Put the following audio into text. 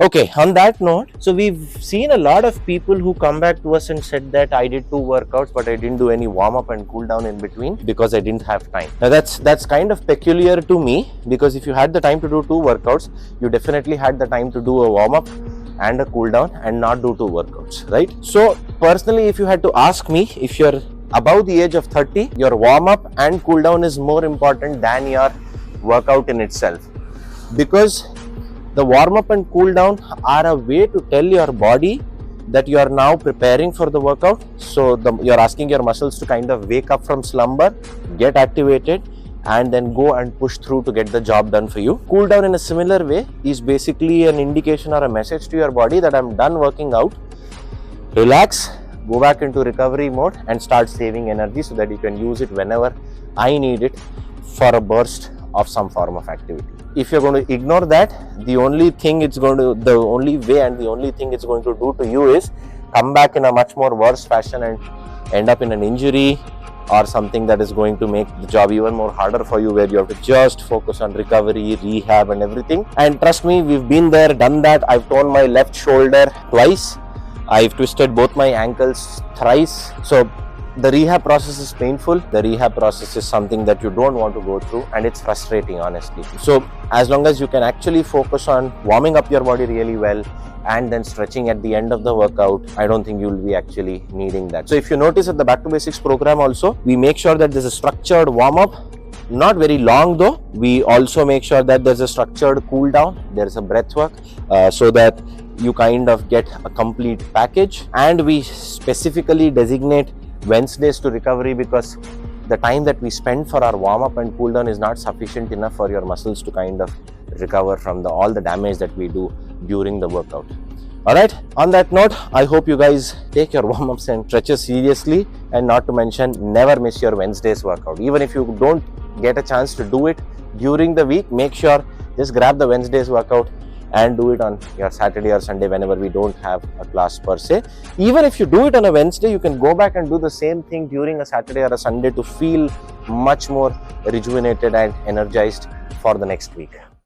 Okay, on that note, so we've seen a lot of people who come back to us and said that I did 2 workouts, but I didn't do any warm up and cool down in between because I didn't have time. Now that's kind of peculiar to me, because if you had the time to do 2 workouts, you definitely had the time to do a warm up and a cool down and not do 2 workouts, right? So personally, if you had to ask me, if you're above the age of 30, your warm up and cool down is more important than your workout in itself, because the warm up and cool down are a way to tell your body that you are now preparing for the workout. So you're asking your muscles to kind of wake up from slumber, get activated, and then go and push through to get the job done for you. Cool down in a similar way is basically an indication or a message to your body that I'm done working out. Relax, go back into recovery mode and start saving energy so that you can use it whenever I need it for a burst of some form of activity. If you're going to ignore that, the only way and the only thing it's going to do to you is come back in a much more worse fashion and end up in an injury or something that is going to make the job even more harder for you, where you have to just focus on recovery, rehab and everything. And trust me, we've been there, done that. I've torn my left shoulder twice. I've twisted both my ankles thrice. So the rehab process is painful. The rehab process is something that you don't want to go through, and it's frustrating, honestly. So as long as you can actually focus on warming up your body really well and then stretching at the end of the workout, I don't think you'll be actually needing that. So if you notice at the Back to Basics program also, we make sure that there's a structured warm-up, not very long though. We also make sure that there's a structured cool down, there's a breath work, so that you kind of get a complete package. And we specifically designate Wednesdays to recovery, because the time that we spend for our warm up and cool down is not sufficient enough for your muscles to kind of recover from all the damage that we do during the workout. Alright, on that note, I hope you guys take your warm ups and stretches seriously, and not to mention, never miss your Wednesday's workout. Even if you don't get a chance to do it during the week, make sure just grab the Wednesday's workout and do it on your Saturday or Sunday whenever we don't have a class per se. Even if you do it on a Wednesday, you can go back and do the same thing during a Saturday or a Sunday to feel much more rejuvenated and energized for the next week.